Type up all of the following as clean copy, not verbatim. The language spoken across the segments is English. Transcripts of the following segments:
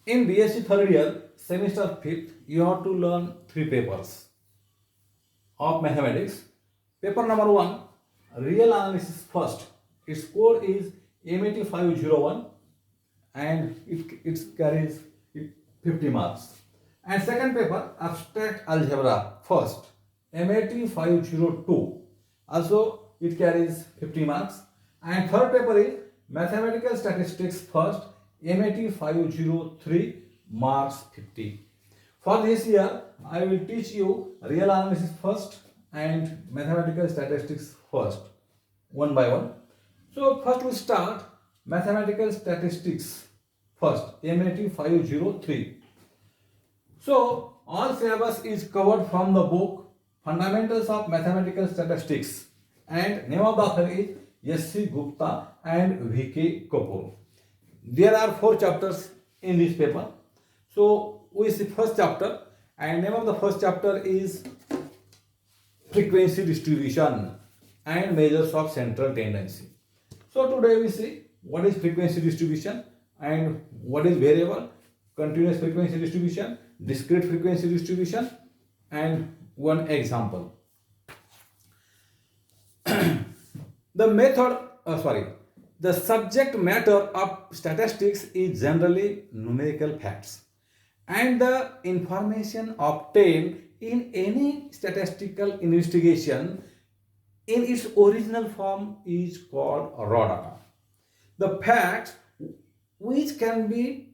In BSc third year, semester fifth, you have to learn three papers of mathematics. Paper number one, real analysis first. Its code is MAT501 and it carries 50 marks. And second paper, abstract algebra first, MAT502. Also, it carries 50 marks. And third paper is mathematical statistics first, MAT503, marks 50. For this year, I will teach you real analysis first and mathematical statistics first, one by one. So first we start mathematical statistics first, MAT503. So all syllabus is covered from the book Fundamentals of Mathematical Statistics, and name of the author is S.C. Gupta and V.K. Kapoor. There are 4 chapters in this paper. So we see first chapter, and name of the first chapter is frequency distribution and measures of central tendency. So today we see what is frequency distribution and what is variable, continuous frequency distribution, discrete frequency distribution, and one example. The subject matter of statistics is generally numerical facts, and the information obtained in any statistical investigation in its original form is called raw data. The facts which can be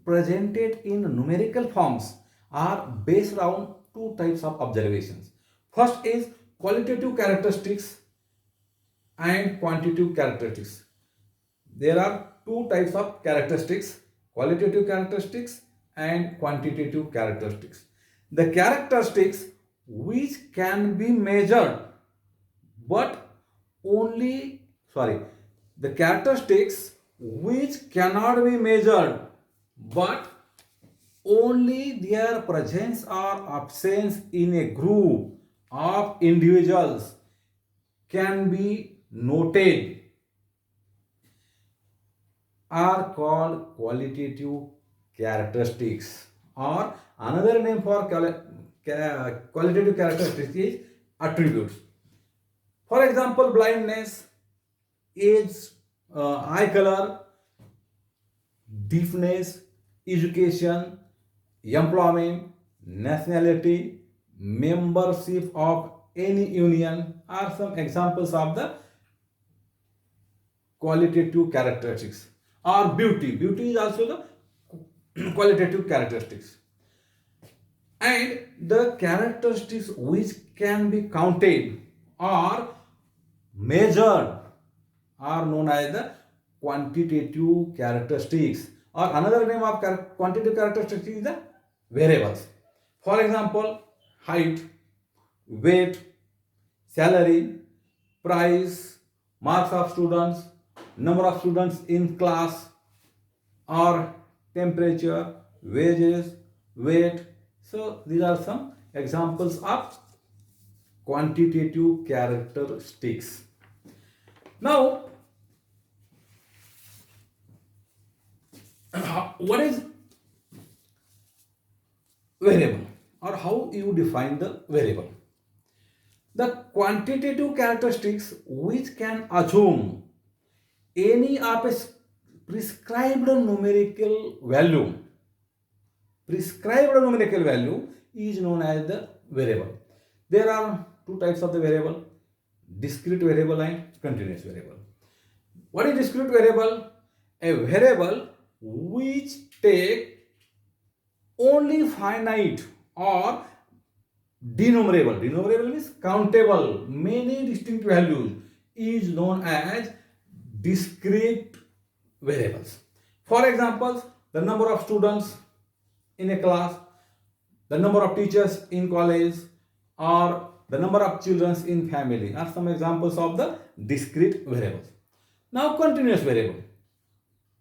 presented in numerical forms are based around 2 types of observations. First is qualitative characteristics and quantitative characteristics. There are 2 types of characteristics, qualitative characteristics and quantitative characteristics. The characteristics which can be measured but only, the characteristics which cannot be measured but only their presence or absence in a group of individuals can be noted are called qualitative characteristics, or another name for qualitative characteristics is attributes. For example, blindness, age, eye color, deafness, education, employment, nationality, membership of any union are some examples of the qualitative characteristics. Or beauty. Beauty is also the qualitative characteristics. And the characteristics which can be counted or measured are known as the quantitative characteristics, or another name of quantitative characteristics is the variables. For example, height, weight, salary, price, marks of students, number of students in class, or temperature, wages, weight. So these are some examples of quantitative characteristics. Now, what is variable, or how you define the variable? The quantitative characteristics which can assume any of a prescribed numerical value is known as the variable. There are 2 types of the variable, discrete variable and continuous variable. What is discrete variable? A variable which take only finite or denumerable means countable, many distinct values, is known as discrete variables. For example, the number of students in a class, the number of teachers in college, or the number of children in family are some examples of the discrete variables. Now, continuous variable.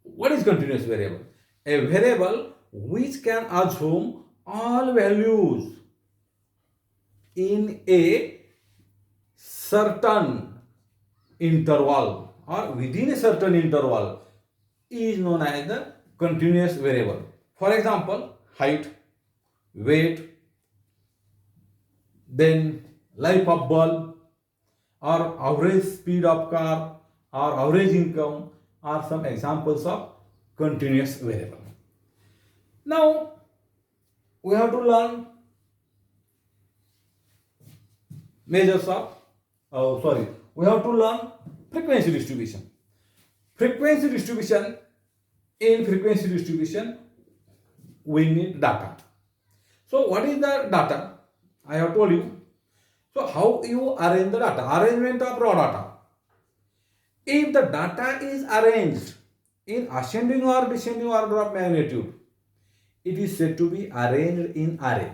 What is continuous variable? A variable which can assume all values in a certain interval or within a certain interval is known as the continuous variable. For example, height, weight, then life of bulb, or average speed of car, or average income are some examples of continuous variable. Now we have to learn measures of, we have to learn frequency distribution. Frequency distribution, in frequency distribution, we need data. So what is the data? I have told you. So how you arrange the data? Arrangement of raw data. If the data is arranged in ascending or descending order of magnitude, it is said to be arranged in array.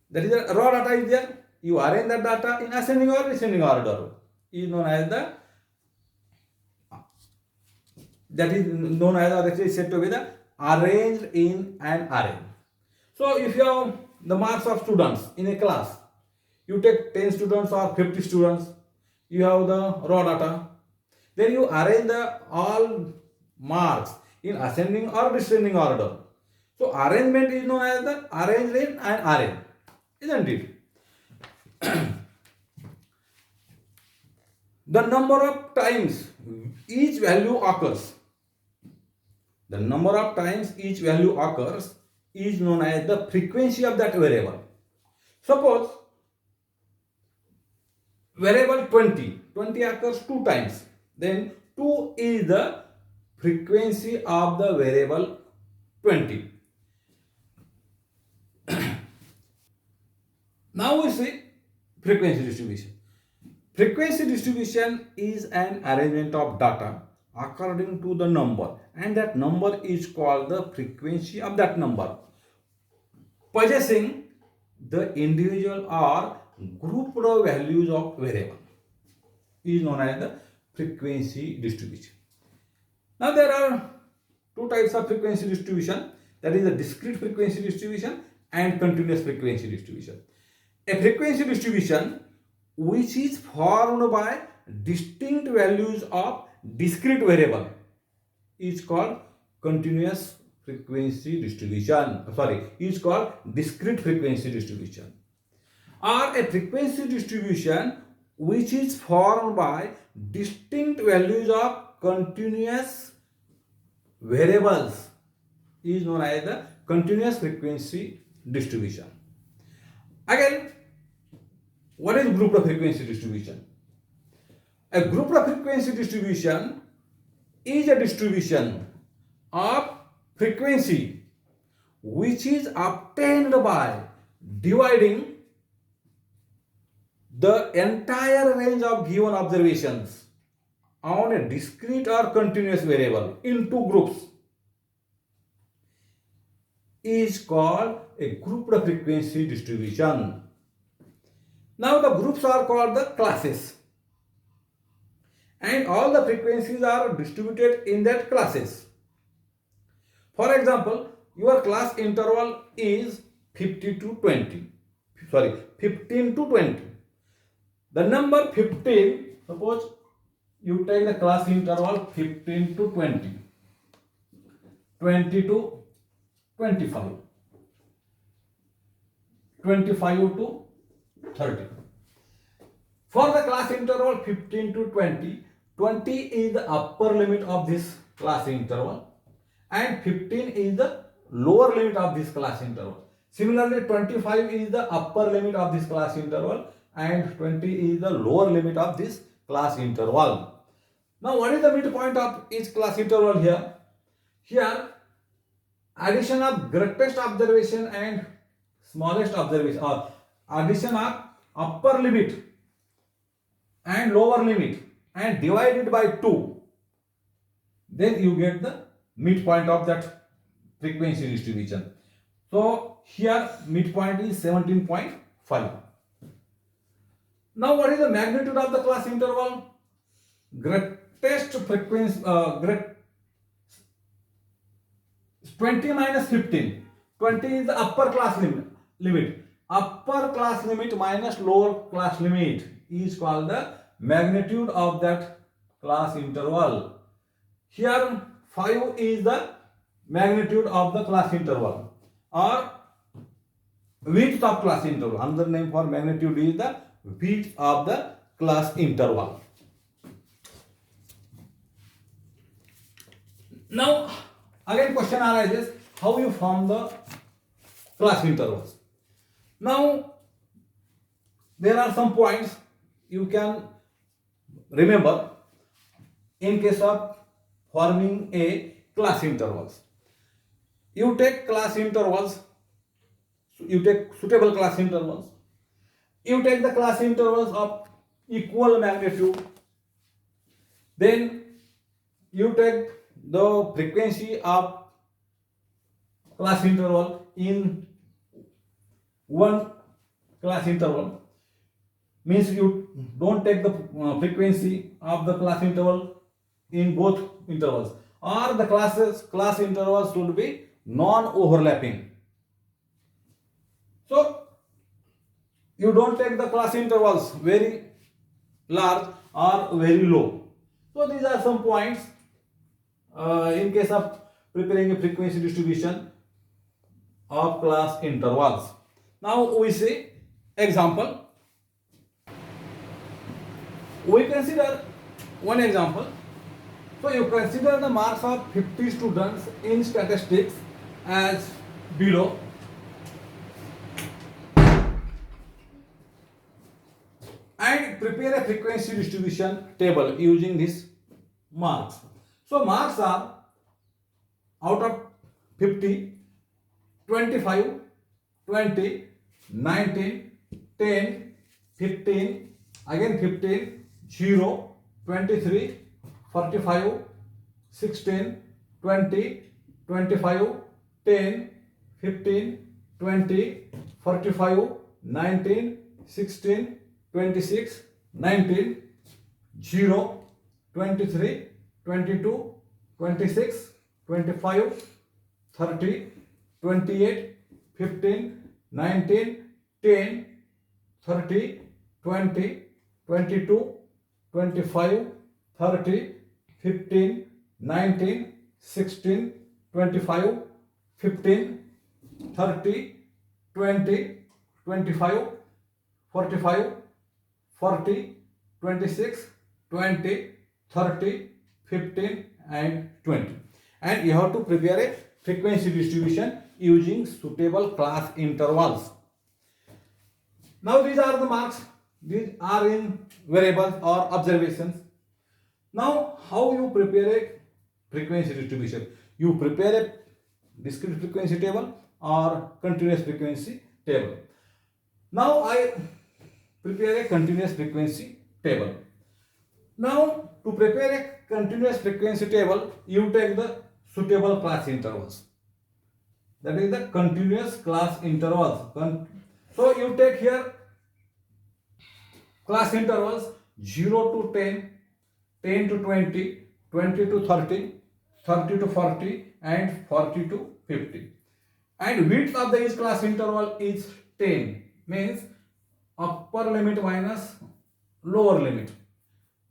That is, the raw data is there. You arrange the data in ascending or descending order. Is known as the, that is known as, or actually said to be the arranged in an array. So if you have the marks of students in a class, you take 10 students or 50 students, you have the raw data, then you arrange the all marks in ascending or descending order. So arrangement is known as the arranged in an array, isn't it? The number of times each value occurs, the number of times each value occurs is known as the frequency of that variable. Suppose variable 20 occurs 2 times, then 2 is the frequency of the variable 20. Now we see frequency distribution. Frequency distribution is an arrangement of data according to the number, and that number is called the frequency of that number, possessing the individual or grouped values of variable, is known as the frequency distribution. Now there are two types of frequency distribution, that is the discrete frequency distribution and continuous frequency distribution. A frequency distribution which is formed by distinct values of discrete variable is called continuous frequency distribution. Is called discrete frequency distribution. Or a frequency distribution which is formed by distinct values of continuous variables is known as the continuous frequency distribution. Again, what is grouped frequency distribution? A grouped frequency distribution is a distribution of frequency which is obtained by dividing the entire range of given observations on a discrete or continuous variable into groups is called a grouped frequency distribution. Now the groups are called the classes, and all the frequencies are distributed in that classes. For example, your class interval is 15 to 20. The number 15, suppose you take the class interval 15 to 20, 20 to 25, 25 to 30. For the class interval 15 to 20, 20 is the upper limit of this class interval and 15 is the lower limit of this class interval. Similarly, 25 is the upper limit of this class interval and 20 is the lower limit of this class interval. Now, what is the midpoint of each class interval here? Here, addition of greatest observation and smallest observation, or addition of upper limit and lower limit and divided by 2, then you get the midpoint of that frequency distribution. So here midpoint is 17.5. Now what is the magnitude of the class interval? Greatest frequency, 20 minus 15. 20 is the upper class limit. Upper class limit minus lower class limit is called the magnitude of that class interval. Here 5 is the magnitude of the class interval or width of class interval. Another name for magnitude is the width of the class interval. Now again question arises, how you form the class intervals. Now there are some points you can remember in case of forming a class intervals. You take class intervals, you take suitable class intervals, you take the class intervals of equal magnitude, then you take the frequency of class interval in one class interval, means you don't take the frequency of the class interval in both intervals, or the class intervals should be non-overlapping. So you don't take the class intervals very large or very low. So these are some points in case of preparing a frequency distribution of class intervals. Now we see example. We consider one example. So you consider the marks of 50 students in statistics as below. And prepare a frequency distribution table using these marks. So marks are out of 50, 25, 20, 19, 10, 15, again 15, 0, 23, 45, 16, 20, 25, 10, 15, 20, 45, 19, 16, 26, 19, 0, 23, 22, 26, 25, 30, 28, 15, 19, 10, 30, 20, 22, 25, 30, 15, 19, 16, 25, 15, 30, 20, 25, 45, 40, 26, 20, 30, 15 and 20. And you have to prepare a frequency distribution using suitable class intervals. Now these are the marks. These are in variables or observations. Now how you prepare a frequency distribution? You prepare a discrete frequency table or continuous frequency table. Now I prepare a continuous frequency table. Now to prepare a continuous frequency table, you take the suitable class intervals. That is the continuous class intervals. So you take here class intervals 0 to 10, 10 to 20, 20 to 30, 30 to 40 and 40 to 50. And width of the each class interval is 10, means upper limit minus lower limit.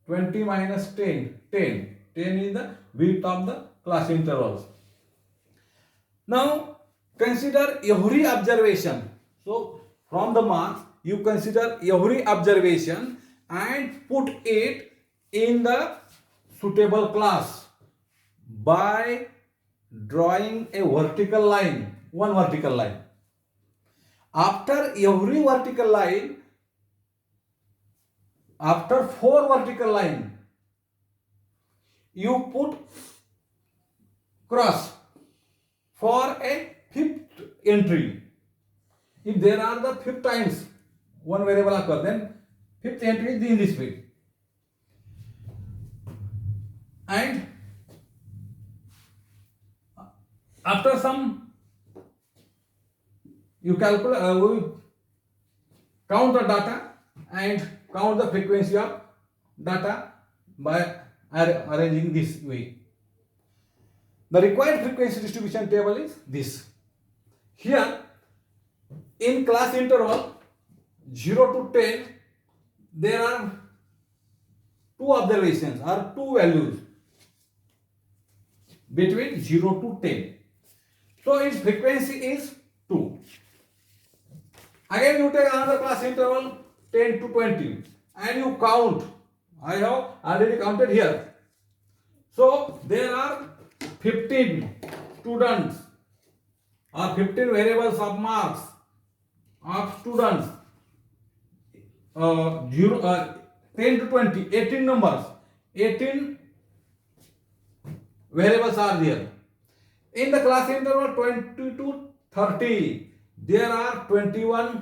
20 minus 10, 10. 10 is the width of the class intervals. Now consider every observation. So from the marks you consider every observation and put it in the suitable class by drawing a vertical line, one vertical line. After every vertical line, after 4 vertical line, you put cross for a 5th entry. If there are the 5 times one variable occurs, then 5th entry is in this way. And after some, you calculate, count the data and count the frequency of data by arranging this way. The required frequency distribution table is this. Here in class interval 0 to 10, there are 2 observations or 2 values between 0 to 10. So its frequency is 2. Again you take another class interval 10 to 20 and you count. I have already counted here. So there are 15 students or 15 variables of marks of students. 10 to 20, 18 numbers, 18 variables are there. In the class interval 20 to 30, there are 21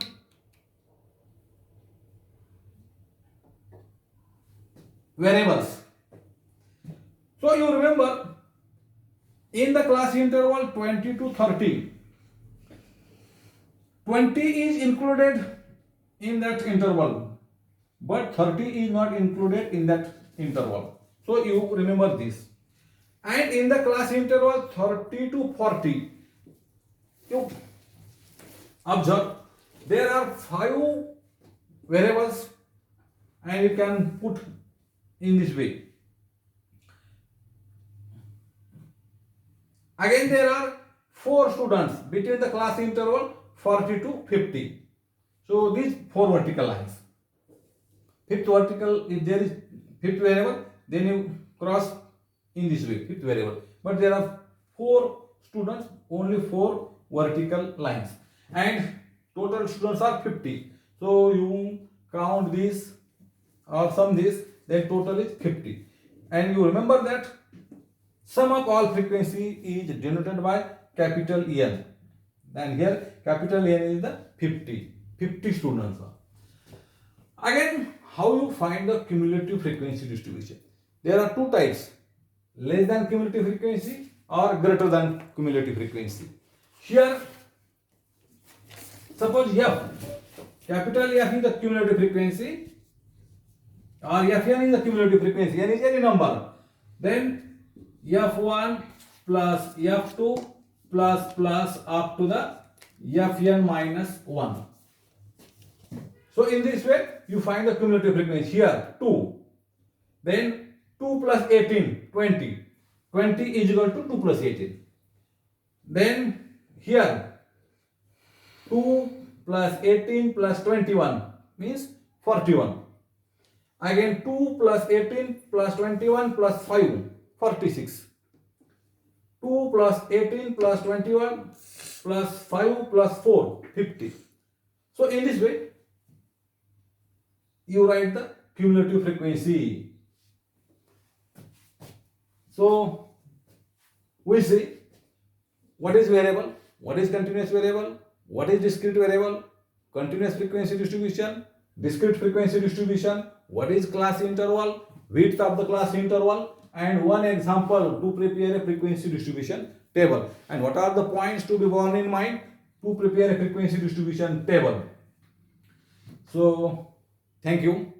variables. So you remember, in the class interval 20 to 30, 20 is included in that interval, but 30 is not included in that interval. So you remember this. And in the class interval 30 to 40, you observe there are 5 variables and you can put in this way. Again there are 4 students between the class interval 40 to 50. So these 4 vertical lines. Fifth vertical, if there is fifth variable, then you cross in this way, fifth variable. But there are 4 students, only 4 vertical lines. And total students are 50. So you count this or sum this, then total is 50. And you remember that sum of all frequency is denoted by capital N. And here capital N is the 50. 50 students are. Again, how you find the cumulative frequency distribution? There are 2 types, less than cumulative frequency or greater than cumulative frequency. Here, suppose F, capital F is the cumulative frequency or Fn is the cumulative frequency, n is any number. Then F1 plus F2 plus up to the Fn minus 1. So in this way, you find the cumulative frequency. Here 2. Then 2 plus 18, 20. 20 is equal to 2 plus 18. Then here 2 plus 18 plus 21 means 41. Again 2 plus 18 plus 21 plus 5, 46. 2 plus 18 plus 21 plus 5 plus 4, 50. So in this way, you write the cumulative frequency. So we see what is variable, what is continuous variable, what is discrete variable, continuous frequency distribution, discrete frequency distribution, what is class interval, width of the class interval, and one example to prepare a frequency distribution table. And what are the points to be borne in mind to prepare a frequency distribution table? So thank you.